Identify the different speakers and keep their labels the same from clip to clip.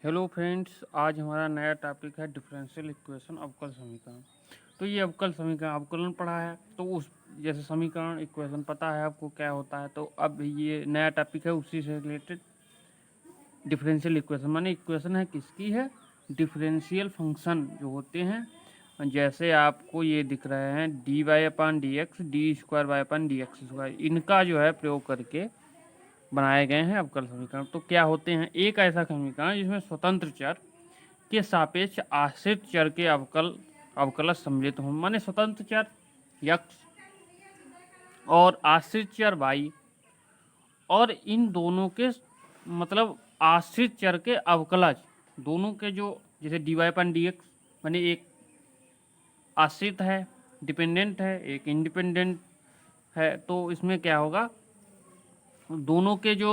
Speaker 1: Hello friends, आज हमारा नया टॉपिक है डिफरेंशियल इक्वेशन अवकल समीकरण। तो ये अवकल समीकरण अवकलन पढ़ा है, तो उस जैसे समीकरण इक्वेशन पता है आपको क्या होता है। तो अब ये नया टॉपिक है उसी से रिलेटेड डिफरेंशियल इक्वेशन। माने इक्वेशन है किसकी है, डिफरेंशियल फंक्शन जो होते हैं। जैसे आपको ये दिख रहे हैं D Y upon D x, d square Y upon D x square, इनका जो है प्रयोग करके बनाए गए हैं अवकल समीकरण। तो क्या होते हैं, एक ऐसा समीकरण जिसमें स्वतंत्र चर के सापेक्ष आश्रित चर के अवकलज सम्मिलित हों। माने स्वतंत्र चर यक्स और आश्रित चर वाई, और इन दोनों के मतलब आश्रित चर के अवकलज दोनों के जो जैसे डी वाई अपन डी एक्स, माने एक आश्रित है डिपेंडेंट है, एक इंडिपेंडेंट है। तो इसमें क्या होगा, दोनों के जो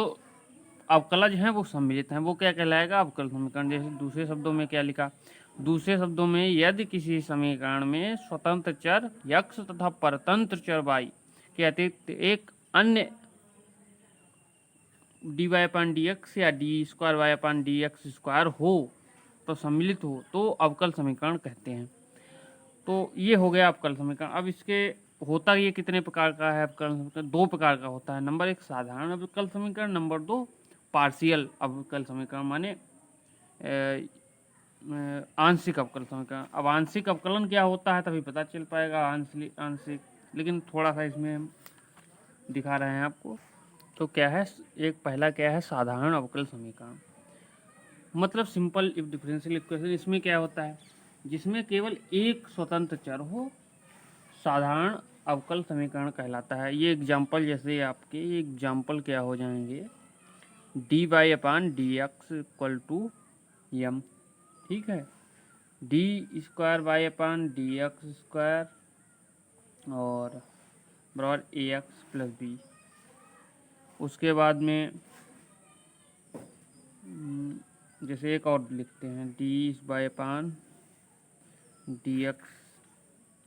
Speaker 1: अवकलज हैं वो सम्मिलित हैं, वो क्या कहलाएगा, अवकल समीकरण। जैसे दूसरे शब्दों में क्या लिखा, दूसरे शब्दों में यदि किसी समीकरण में स्वतंत्र चर यक्स तथा परतंत्र चर वाई के अतिरिक्त एक अन्य D Y upon D x या D square Y upon D x square हो, तो सम्मिलित हो, तो अवकल समीकरण कहते हैं। तो ये हो गया अवकल समीकरण। अब इसके होता ये कितने प्रकार का है अवकल समीकरण, दो प्रकार का होता है। नंबर एक साधारण अवकल समीकरण, नंबर दो पार्शियल अवकल समीकरण, माने आंशिक अवकल समीकरण। अब आंशिक अवकलन क्या होता है तभी पता चल पाएगा आंशिक, लेकिन थोड़ा सा इसमें हम दिखा रहे हैं आपको। तो क्या है, एक पहला क्या है, साधारण अवकल समीकरण, मतलब सिंपल इफ डिफरेंशियल इक्वेशन। इसमें क्या होता है, जिसमें केवल एक स्वतंत्र चर हो, साधारण अवकल समीकरण कहलाता है। ये एग्जाम्पल जैसे आपके एग्जाम्पल क्या हो जाएंगे, d Y upon D x equal to m, ठीक है, d square Y upon D x square और बराबर ए एक्स प्लस बी। उसके बाद में जैसे एक और लिखते हैं, D Y upon D X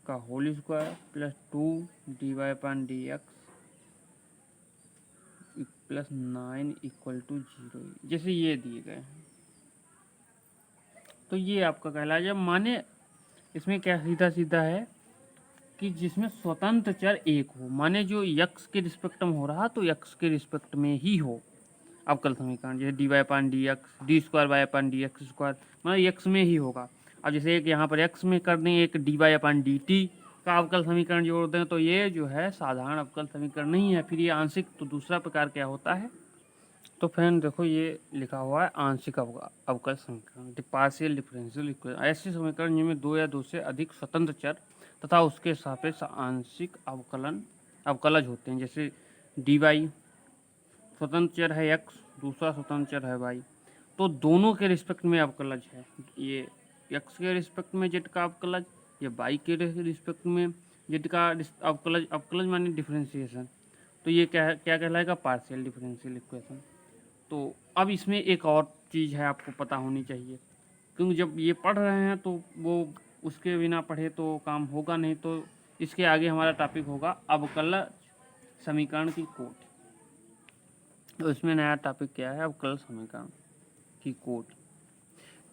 Speaker 1: का whole square plus 2 D Y upon D X plus 9 equal to 0, जैसे ये दिए गए हैं। तो ये आपका कहलाएगा। माने इसमें क्या सीधा सीधा है कि जिसमें स्वतंत्र चर एक हो, माने जो यक्स के रिस्पेक्ट में हो रहा तो यक्स के रिस्पेक्ट में ही हो अवकल समीकरण। जैसे d Y upon D x, d square Y upon D x square, मतलब यक्स में ही होगा। अब जैसे एक यहाँ पर एक्स में कर दें, एक D Y upon D T का अवकल समीकरण जोड़ दें, तो ये जो है साधारण अवकल समीकरण नहीं है, फिर ये आंशिक। तो दूसरा प्रकार क्या होता है, तो फ्रेंड देखो ये लिखा हुआ है आंशिक अवकल समीकरण, पार्शियल डिफरेंशियल इक्वेशन। ऐसे समीकरण जिनमें दो या दो से अधिक स्वतंत्र चर तथा उसके सापेक्ष आंशिक अवकलज होते हैं। जैसे डी वाई स्वतंत्र चर है एक्स, दूसरा स्वतंत्र चर है वाई, तो दोनों के रिस्पेक्ट में अवकलज है। ये एक्स के रिस्पेक्ट में जेड का अवकलज, ये वाई के रिस्पेक्ट में जेड का अवकलज। अवकलज माने डिफरेंशिएशन। तो ये क्या कहलाएगा, पार्शियल डिफरेंशियल इक्वेशन। तो अब इसमें एक और चीज़ है आपको पता होनी चाहिए, क्योंकि जब ये पढ़ रहे हैं तो वो उसके बिना पढ़े तो काम होगा नहीं। तो इसके आगे हमारा टॉपिक होगा अवकल समीकरण की कोटि। तो इसमें नया टॉपिक क्या है, अवकल समीकरण की कोटि।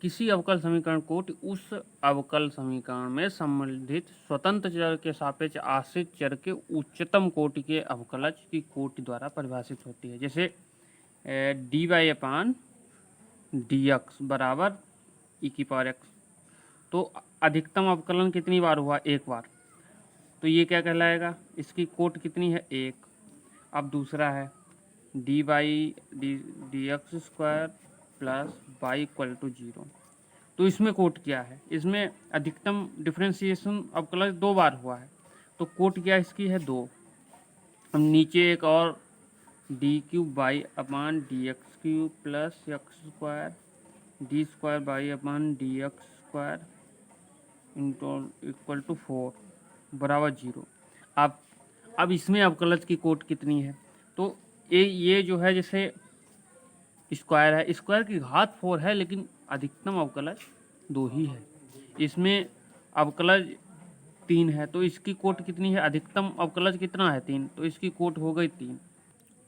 Speaker 1: किसी अवकल समीकरण कोटि उस अवकल समीकरण में संबंधित स्वतंत्र चर के सापेक्ष आश्रित चर के उच्चतम कोटि के अवकलज की कोटि द्वारा परिभाषित होती है। जैसे d Y upon D x बराबर ई की पावर एक्स, तो अधिकतम अवकलन कितनी बार हुआ, एक बार, तो ये क्या कहलाएगा, इसकी कोट कितनी है, एक। अब दूसरा है D Y D x square plus Y equal to 0, तो इसमें कोट क्या है, इसमें अधिकतम डिफरेंशिएशन अवकलन दो बार हुआ है, तो कोट क्या इसकी है, दो। अब नीचे एक और D cube Y upon D X cube plus X square D square Y upon D x square into equal to 4 बराबर 0। अब इसमें अवकलज की कोट कितनी है, तो ये जो है जैसे स्क्वायर है, स्क्वायर की घात 4 है, लेकिन अधिकतम अवकलज 2 ही है। इसमें अवकलज 3 है, तो इसकी कोट कितनी है, अधिकतम अवकलज कितना है, 3, तो इसकी कोट हो गई 3।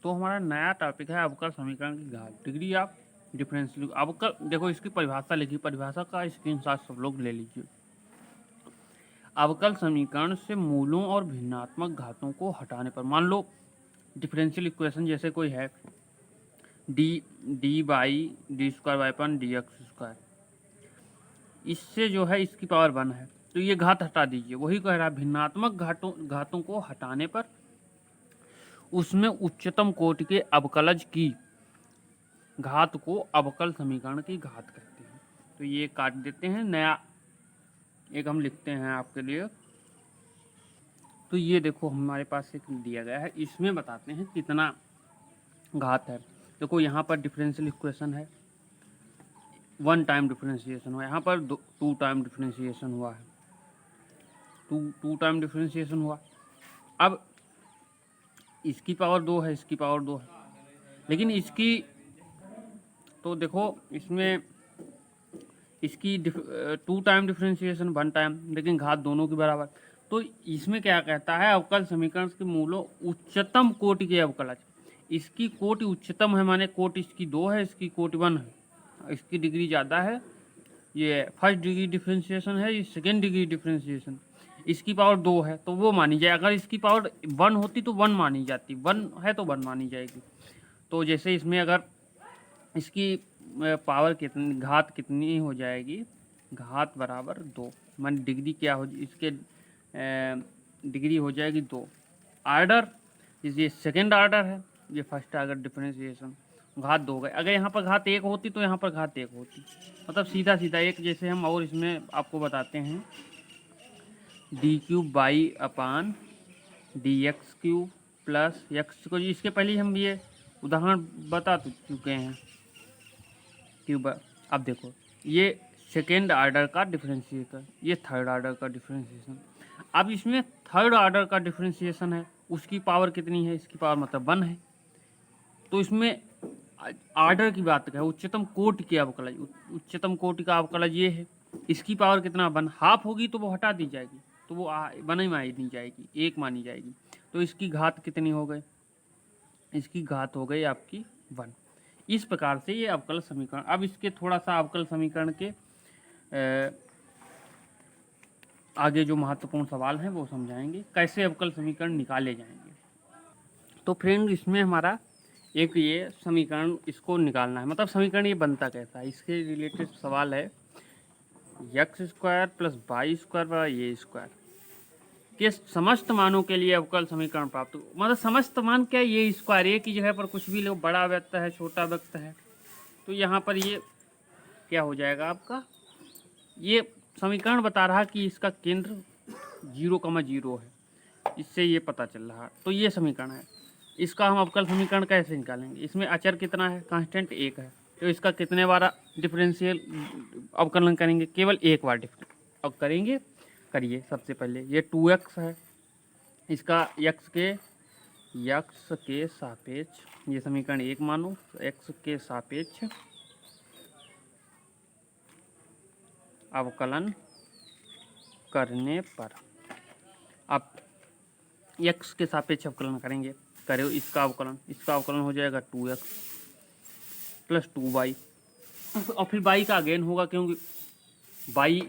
Speaker 1: तो हमारा नया टॉपिक है अवकल समीकरण की घात। डिग्री ऑफ डिफरेंशियल अवकल, देखो इसकी परिभाषा लिखी, परिभाषा का स्क्रीनशॉट सब लोग ले लीजिए। अवकल समीकरण से मूलों और भिन्नात्मक घातों को हटाने पर, मान लो डिफरेंशियल इक्वेशन जैसे कोई है D by D square by upon D x square, इससे जो है इसकी पावर 1 है, तो ये घात हटा दीजिए। वही कह रहा है भिन्नात्मक घातों को हटाने पर उसमें उच्चतम कोटि के अवकलज की घात को अवकल समीकरण की घात कहते हैं। तो ये काट देते हैं, नया एक हम लिखते हैं आपके लिए। तो ये देखो हमारे पास एक दिया गया है, इसमें बताते हैं कितना घात है। देखो यहाँ पर डिफरेंशियल इक्वेशन है, 1 टाइम डिफरेंशिएशन हुआ, यहाँ पर 2 टाइम डिफरेंशिएशन हुआ है, 2 टाइम डिफरेंशिएशन हुआ। अब इसकी पावर 2 है, इसकी पावर 2 है, लेकिन इसकी तो देखो इसमें इसकी 2 टाइम डिफरेंशिएशन 1 टाइम, लेकिन घात दोनों की बराबर। तो इसमें क्या कहता है, अवकल समीकरण के मूलों उच्चतम कोटि के अवकलज, इसकी कोटि उच्चतम है, माने कोटि इसकी 2 है, इसकी कोटि 1 है, इसकी डिग्री ज़्यादा है, ये फर्स्ट डिग्री डिफरेंशिएशन है, ये सेकेंड डिग्री डिफरेंशिएशन, इसकी पावर 2 है तो वो मानी जाए। अगर इसकी पावर 1 होती तो 1 मानी जाती, 1 है तो 1 मानी जाएगी। तो जैसे इसमें अगर इसकी पावर कितनी, घात कितनी हो जाएगी, घात बराबर 2, मान डिग्री क्या हो, इसके डिग्री हो जाएगी 2। आर्डर ये सेकेंड आर्डर है, ये फर्स्ट आर्डर डिफरेंशिएशन, घात 2 हो गए। अगर यहाँ पर घात 1 होती तो यहाँ पर घात 1 होती, मतलब सीधा सीधा एक। जैसे हम और इसमें आपको बताते हैं D cube by upon D X cube plus x को, इसके पहले हम ये उदाहरण बता चुके हैं क्यूब। अब देखो ये सेकेंड आर्डर का डिफरेंशिएशन, ये थर्ड आर्डर का डिफरेंशिएशन। अब इसमें थर्ड आर्डर का डिफरेंशिएशन है, उसकी पावर कितनी है, इसकी पावर मतलब 1 है। तो इसमें आर्डर की बात करें, उच्चतम कोटि के अवकलज, उच्चतम कोटि का अवकलज ये है, इसकी पावर कितना 1, हाफ होगी तो वो हटा दी जाएगी, तो वो 1 ही मानी जाएगी, 1 मानी जाएगी। तो इसकी घात कितनी हो गई, इसकी घात हो गई आपकी 1। इस प्रकार से ये अवकल समीकरण। अब इसके थोड़ा सा अवकल समीकरण के आगे जो महत्वपूर्ण सवाल हैं वो समझाएंगे, कैसे अवकल समीकरण निकाले जाएंगे। तो फ्रेंड इसमें हमारा एक ये समीकरण इसको निकालना है, मतलब समीकरण ये बनता कैसा है, इसके रिलेटेड सवाल है। X square plus Y square बराबर ए स्क्वायर के समस्त मानों के लिए अवकल समीकरण प्राप्त हो, मतलब समस्त मान क्या, ये स्क्वायर, ए की जगह पर कुछ भी लो, बड़ा व्यक्त है छोटा व्यक्त है, तो यहाँ पर ये क्या हो जाएगा आपका, ये समीकरण बता रहा कि इसका केंद्र 0,0 है, इससे ये पता चल रहा। तो ये समीकरण है, इसका हम अवकल समीकरण कैसे निकालेंगे। इसमें अचर कितना है, कांस्टेंट 1 है, तो इसका कितने बार डिफरेंशियल अवकलन करेंगे, केवल 1 बार अब करेंगे। करिए, सबसे पहले ये 2x है, इसका x के सापेक्ष, ये समीकरण 1 मानो, x के सापेक्ष अवकलन करने पर, आप x के सापेक्ष अवकलन करेंगे, करो इसका अवकलन हो जाएगा 2x प्लस 2y, और फिर y का अगेन होगा, क्योंकि y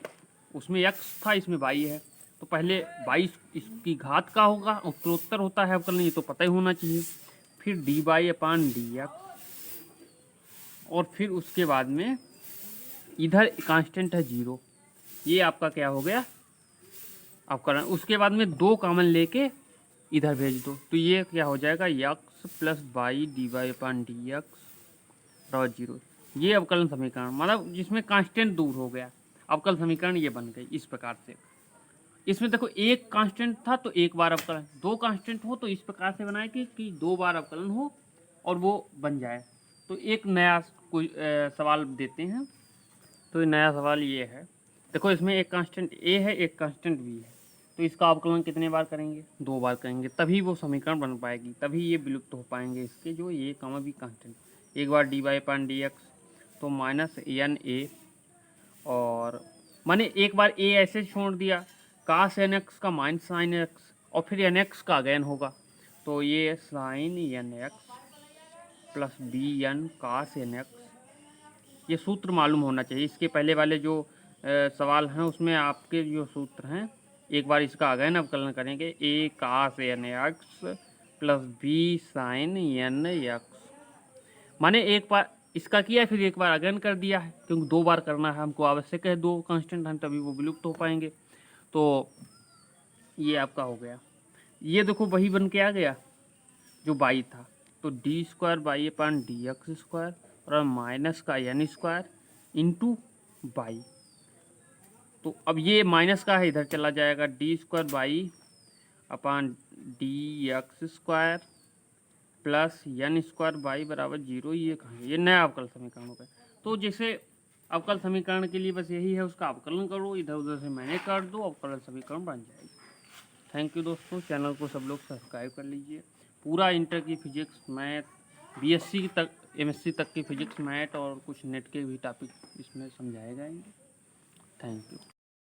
Speaker 1: उसमें x था, इसमें y है, तो पहले y इसकी घात का होगा, उत्तरोत्तर होता है अवकलन, ये तो पता ही होना चाहिए। फिर dy अपान dx, और फिर उसके बाद में इधर कांस्टेंट है 0, ये आपका क्या हो गया अवकलन। उसके बाद में 2 कॉमन लेके इधर भेज दो, तो ये क्या हो जाएगा x plus y d Y upon D x बराबर 0। ये अवकलन समीकरण, मतलब जिसमें कांस्टेंट दूर हो गया, अवकल समीकरण ये बन गई इस प्रकार से। इसमें देखो एक कांस्टेंट था तो 1 बार अवकलन, 2 कांस्टेंट हो तो इस प्रकार से बनाए कि 2 बार अवकलन हो और वो बन जाए। तो एक नया कोई सवाल देते हैं, तो ये नया सवाल ये है, देखो इसमें एक कांस्टेंट a है, एक कांस्टेंट b है, तो इसका अवकलन कितने बार करेंगे, 2 बार करेंगे, तभी वो समीकरण बन पाएगी, तभी ये विलुप्त हो पाएंगे इसके जो a, b कांस्टेंट। एक बार dy अपान डी एक्स, तो माइनस एन ए, और माने एक बार a ऐसे छोड़ दिया, कास एन एक्स का माइनस साइन एक्स, और फिर एन एक्स का अगेन होगा, तो ये sine n x plus b n cos n x ये सूत्र मालूम होना चाहिए। इसके पहले वाले जो सवाल हैं उसमें आपके जो सूत्र हैं, एक बार इसका अगेन अवकलन करेंगे। A cos n x plus b sine n x, माने एक बार इसका किया फिर एक बार अगेन कर दिया है, क्योंकि 2 बार करना है हमको, आवश्यक है 2 कांस्टेंट हैं तभी वो विलुप्त हो पाएंगे। तो ये आपका हो गया। ये देखो वही बन के आ गया जो बाई था, तो D square Y upon D x square और माइनस का एन स्क्वायर इंटू बाई। तो अब ये माइनस का है इधर चला जाएगा, D square Y upon D x square plus N square Y बराबर 0। ये कहाँ है? ये नया अवकल समीकरण हो गया। तो जैसे अवकल समीकरण के लिए बस यही है, उसका अवकलन करो, इधर उधर से मैंने काट दो, अवकलन समीकरण बन जाएगी। थैंक यू दोस्तों, चैनल को सब लोग सब्सक्राइब कर लीजिए। पूरा इंटर की फिजिक्स, मैथ, बीएससी तक, एमएससी तक की फिजिक्स, मैथ और कुछ नेट के भी टॉपिक इसमें समझाए जाएंगे। Thank you.